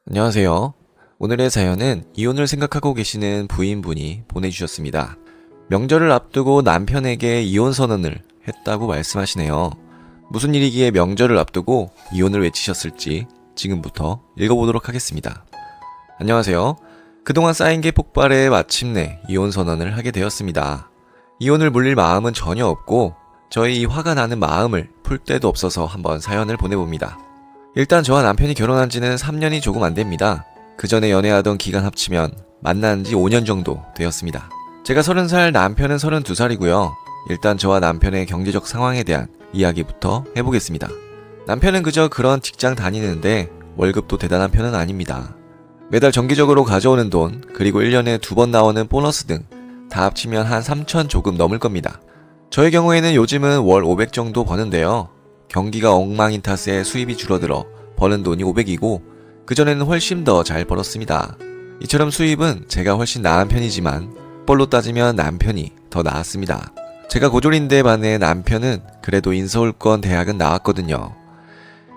안녕하세요. 오늘의 사연은 이혼을 생각하고 계시는 부인분이 보내주셨습니다. 명절을 앞두고 남편에게 이혼 선언을 했다고 말씀하시네요. 무슨 일이기에 명절을 앞두고 이혼을 외치셨을지 지금부터 읽어보도록 하겠습니다. 안녕하세요. 그동안 쌓인 게 폭발해 마침내 이혼 선언을 하게 되었습니다. 이혼을 물릴 마음은 전혀 없고 저희 이 화가 나는 마음을 풀 데도 없어서 한번 사연을 보내봅니다. 일단 저와 남편이 결혼한 지는 3년이 조금 안 됩니다. 그 전에 연애하던 기간 합치면 만난 지 5년 정도 되었습니다. 제가 30살, 남편은 32살이고요. 일단 저와 남편의 경제적 상황에 대한 이야기부터 해보겠습니다. 남편은 그저 그런 직장 다니는데 월급도 대단한 편은 아닙니다. 매달 정기적으로 가져오는 돈, 그리고 1년에 2번 나오는 보너스 등 다 합치면 한 3천 조금 넘을 겁니다. 저의 경우에는 요즘은 월 500 정도 버는데요. 경기가 엉망인 탓에 수입이 줄어들어 버는 돈이 500이고 그전에는 훨씬 더 잘 벌었습니다. 이처럼 수입은 제가 훨씬 나은 편이지만 벌로 따지면 남편이 더 나았습니다. 제가 고졸인데 반해 남편은 그래도 인서울권 대학은 나왔거든요.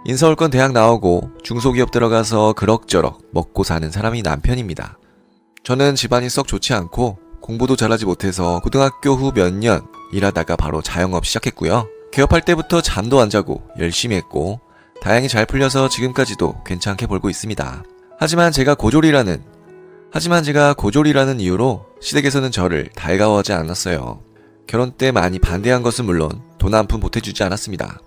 인서울권 대학 나오고 중소기업 들어가서 그럭저럭 먹고 사는 사람이 남편입니다. 저는 집안이 썩 좋지 않고 공부도 잘하지 못해서 고등학교 후 몇 년 일하다가 바로 자영업 시작했고요. 개업할 때부터 잠도 안 자고 열심히 했고 다행히 잘 풀려서 지금까지도 괜찮게 벌고 있습니다. 하지만 제가 고졸이라는 이유로 시댁에서는 저를 달가워하지 않았어요. 결혼 때 많이 반대한 것은 물론 돈 한 푼 보태주지 않았습니다.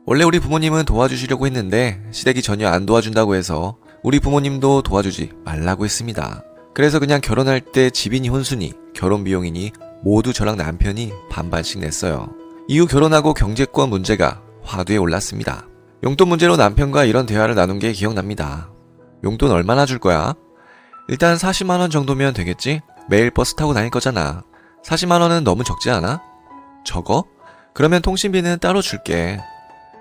원래 우리 부모님은 도와주시려고 했는데 시댁이 전혀 안 도와준다고 해서 우리 부모님도 도와주지 말라고 했습니다. 그래서 그냥 결혼할 때 집이니 혼수니 결혼 비용이니 모두 저랑 남편이 반반씩 냈어요. 이후 결혼하고 경제권 문제가 화두에 올랐습니다. 용돈 문제로 남편과 이런 대화를 나눈 게 기억납니다. 용돈 얼마나 줄 거야? 일단 40만원 정도면 되겠지? 매일 버스 타고 다닐 거잖아. 40만원은 너무 적지 않아? 적어? 그러면 통신비는 따로 줄게.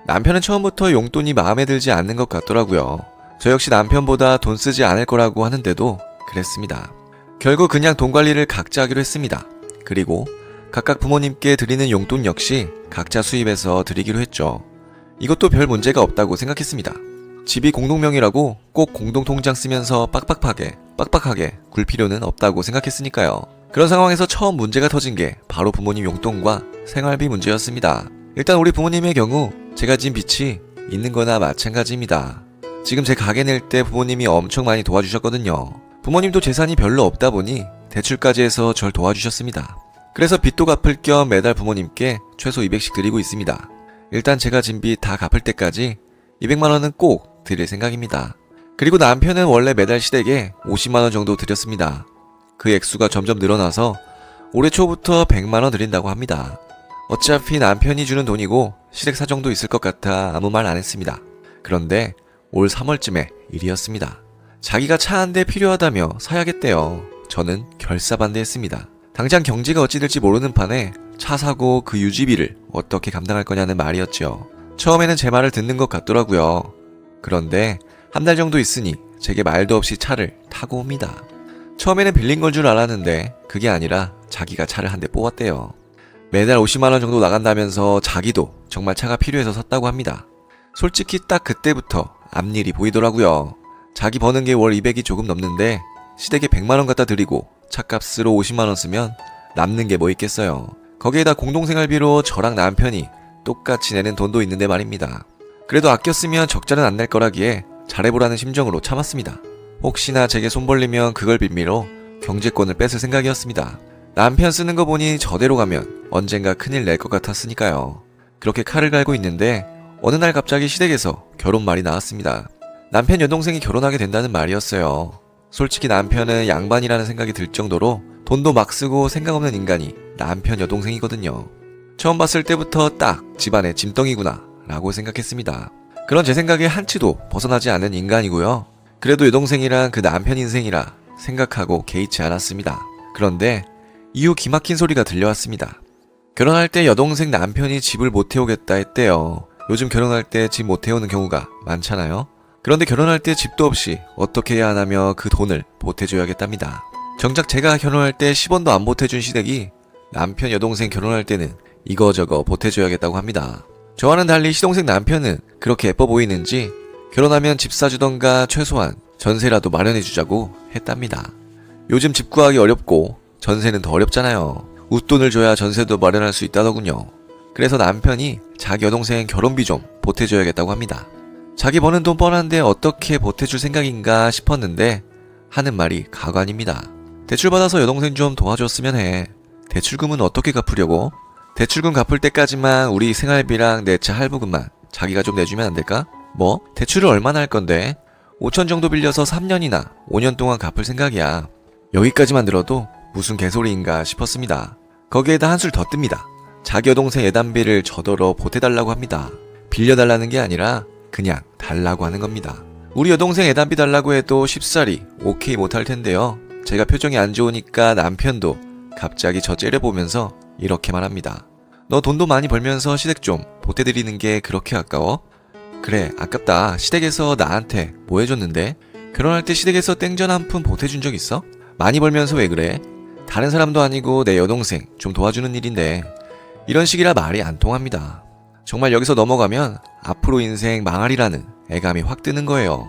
남편은 처음부터 용돈이 마음에 들지 않는 것 같더라고요. 저 역시 남편보다 돈 쓰지 않을 거라고 하는데도 그랬습니다. 결국 그냥 돈 관리를 각자 하기로 했습니다. 그리고 각각 부모님께 드리는 용돈 역시 각자 수입해서 드리기로 했죠. 이것도 별 문제가 없다고 생각했습니다. 집이 공동명의라고 꼭 공동통장 쓰면서 빡빡하게 굴 필요는 없다고 생각했으니까요. 그런 상황에서 처음 문제가 터진 게 바로 부모님 용돈과 생활비 문제였습니다. 일단 우리 부모님의 경우 제가 진 빚이 있는 거나 마찬가지입니다. 지금 제 가게 낼 때 부모님이 엄청 많이 도와주셨거든요. 부모님도 재산이 별로 없다 보니 대출까지 해서 절 도와주셨습니다. 그래서 빚도 갚을 겸 매달 부모님께 최소 200씩 드리고 있습니다. 일단 제가 진 빚 다 갚을 때까지 200만원은 꼭 드릴 생각입니다. 그리고 남편은 원래 매달 시댁에 50만원 정도 드렸습니다. 그 액수가 점점 늘어나서 올해 초부터 100만원 드린다고 합니다. 어차피 남편이 주는 돈이고 시댁 사정도 있을 것 같아 아무 말 안 했습니다. 그런데 올 3월쯤에 일이었습니다. 자기가 차 한 대 필요하다며 사야겠대요. 저는 결사반대했습니다. 당장 경제가 어찌 될지 모르는 판에 차 사고 그 유지비를 어떻게 감당할 거냐는 말이었죠. 처음에는 제 말을 듣는 것 같더라고요. 그런데 한 달 정도 있으니 제게 말도 없이 차를 타고 옵니다. 처음에는 빌린 걸 줄 알았는데 그게 아니라 자기가 차를 한 대 뽑았대요. 매달 50만원 정도 나간다면서 자기도 정말 차가 필요해서 샀다고 합니다. 솔직히 딱 그때부터 앞일이 보이더라고요. 자기 버는 게 월 200이 조금 넘는데 시댁에 100만원 갖다 드리고 차값으로 50만원 쓰면 남는 게 뭐 있겠어요. 거기에다 공동생활비로 저랑 남편이 똑같이 내는 돈도 있는데 말입니다. 그래도 아껴 쓰면 적자는 안 날 거라기에 잘해보라는 심정으로 참았습니다. 혹시나 제게 손 벌리면 그걸 빌미로 경제권을 뺏을 생각이었습니다. 남편 쓰는 거 보니 저대로 가면 언젠가 큰일 낼 것 같았으니까요. 그렇게 칼을 갈고 있는데 어느 날 갑자기 시댁에서 결혼 말이 나왔습니다. 남편 여동생이 결혼하게 된다는 말이었어요. 솔직히 남편은 양반이라는 생각이 들 정도로 돈도 막 쓰고 생각 없는 인간이 남편 여동생이거든요. 처음 봤을 때부터 딱 집안의 짐덩이구나 라고 생각했습니다. 그런 제 생각에 한치도 벗어나지 않는 인간이고요. 그래도 여동생이랑 그 남편 인생이라 생각하고 개의치 않았습니다. 그런데 이후 기막힌 소리가 들려왔습니다. 결혼할 때 여동생 남편이 집을 못 태우겠다 했대요. 요즘 결혼할 때 집 못 태우는 경우가 많잖아요. 그런데 결혼할 때 집도 없이 어떻게 해야 하냐며 그 돈을 보태줘야겠답니다. 정작 제가 결혼할 때 10원도 안 보태준 시댁이 남편 여동생 결혼할 때는 이거저거 보태줘야겠다고 합니다. 저와는 달리 시동생 남편은 그렇게 예뻐 보이는지 결혼하면 집 사주던가 최소한 전세라도 마련해주자고 했답니다. 요즘 집 구하기 어렵고 전세는 더 어렵잖아요. 웃돈을 줘야 전세도 마련할 수 있다더군요. 그래서 남편이 자기 여동생 결혼비 좀 보태줘야겠다고 합니다. 자기 버는 돈 뻔한데 어떻게 보태줄 생각인가 싶었는데 하는 말이 가관입니다. 대출받아서 여동생 좀 도와줬으면 해. 대출금은 어떻게 갚으려고? 대출금 갚을 때까지만 우리 생활비랑 내 차 할부금만 자기가 좀 내주면 안 될까? 뭐? 대출을 얼마나 할 건데? 5천 정도 빌려서 3년이나 5년 동안 갚을 생각이야. 여기까지만 들어도 무슨 개소리인가 싶었습니다. 거기에다 한술 더 뜹니다. 자기 여동생 예단비를 저더러 보태달라고 합니다. 빌려달라는 게 아니라 그냥 달라고 하는 겁니다. 우리 여동생 예단비 달라고 해도 쉽사리 오케이 못할 텐데요. 제가 표정이 안 좋으니까 남편도 갑자기 저 째려보면서 이렇게 말합니다. 너 돈도 많이 벌면서 시댁 좀 보태드리는 게 그렇게 아까워? 그래, 아깝다. 시댁에서 나한테 뭐 해줬는데? 결혼할 때 시댁에서 땡전 한 푼 보태준 적 있어? 많이 벌면서 왜 그래? 다른 사람도 아니고 내 여동생 좀 도와주는 일인데 이런 식이라 말이 안 통합니다. 정말 여기서 넘어가면 앞으로 인생 망하리라는 애감이 확 드는 거예요.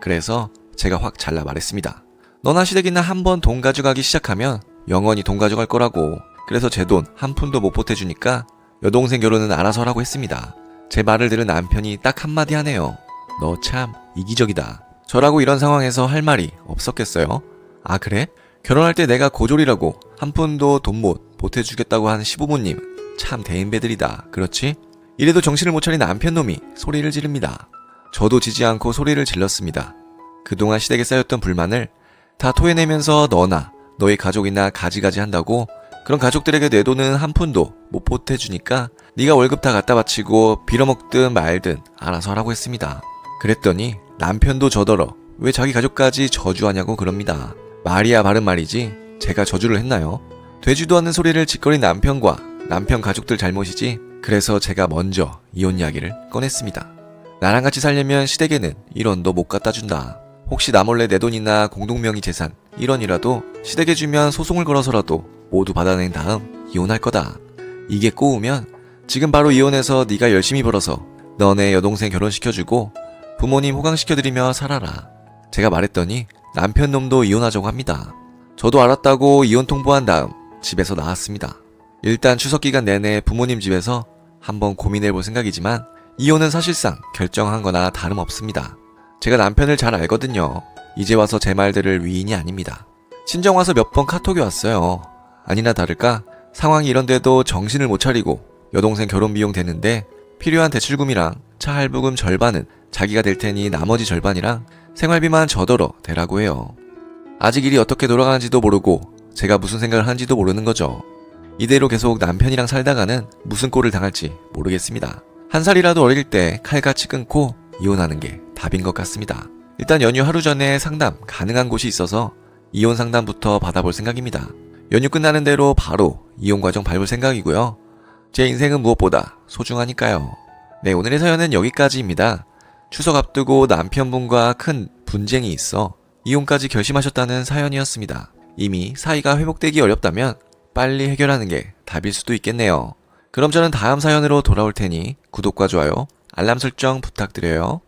그래서 제가 확 잘라 말했습니다. 너나 시댁이나 한번 돈 가져가기 시작하면 영원히 돈 가져갈 거라고. 그래서 제 돈 한 푼도 못 보태주니까 여동생 결혼은 알아서 하라고 했습니다. 제 말을 들은 남편이 딱 한마디 하네요. 너 참 이기적이다. 저라고 이런 상황에서 할 말이 없었겠어요? 아 그래? 결혼할 때 내가 고졸이라고 한 푼도 돈 못 보태주겠다고 한 시부모님 참 대인배들이다. 그렇지? 이래도 정신을 못 차린 남편놈이 소리를 지릅니다. 저도 지지 않고 소리를 질렀습니다. 그동안 시댁에 쌓였던 불만을 다 토해내면서 너나 너희 가족이나 가지가지 한다고 그런 가족들에게 내 돈은 한 푼도 못 보태주니까 네가 월급 다 갖다 바치고 빌어먹든 말든 알아서 하라고 했습니다. 그랬더니 남편도 저더러 왜 자기 가족까지 저주하냐고 그럽니다. 말이야 바른 말이지 제가 저주를 했나요? 되지도 않는 소리를 짓거린 남편과 남편 가족들 잘못이지. 그래서 제가 먼저 이혼 이야기를 꺼냈습니다. 나랑 같이 살려면 시댁에는 1원도 못 갖다 준다. 혹시 나 몰래 내 돈이나 공동명의 재산 1원이라도 시댁에 주면 소송을 걸어서라도 모두 받아낸 다음 이혼할 거다. 이게 꼬우면 지금 바로 이혼해서 네가 열심히 벌어서 너네 여동생 결혼시켜주고 부모님 호강시켜드리며 살아라. 제가 말했더니 남편 놈도 이혼하자고 합니다. 저도 알았다고 이혼 통보한 다음 집에서 나왔습니다. 일단 추석 기간 내내 부모님 집에서 한번 고민해볼 생각이지만 이혼은 사실상 결정한 거나 다름없습니다. 제가 남편을 잘 알거든요. 이제 와서 제 말들을 위인이 아닙니다. 친정 와서 몇 번 카톡이 왔어요. 아니나 다를까 상황이 이런데도 정신을 못 차리고 여동생 결혼 비용 되는데 필요한 대출금이랑 차 할부금 절반은 자기가 될 테니 나머지 절반이랑 생활비만 저더러 대라고 해요. 아직 일이 어떻게 돌아가는지도 모르고 제가 무슨 생각을 하는지도 모르는 거죠. 이대로 계속 남편이랑 살다가는 무슨 꼴을 당할지 모르겠습니다. 한 살이라도 어릴 때 칼같이 끊고 이혼하는 게 답인 것 같습니다. 일단 연휴 하루 전에 상담 가능한 곳이 있어서 이혼 상담부터 받아볼 생각입니다. 연휴 끝나는 대로 바로 이혼 과정 밟을 생각이고요. 제 인생은 무엇보다 소중하니까요. 네, 오늘의 사연은 여기까지입니다. 추석 앞두고 남편분과 큰 분쟁이 있어 이혼까지 결심하셨다는 사연이었습니다. 이미 사이가 회복되기 어렵다면 빨리 해결하는 게 답일 수도 있겠네요. 그럼 저는 다음 사연으로 돌아올 테니 구독과 좋아요, 알람 설정 부탁드려요.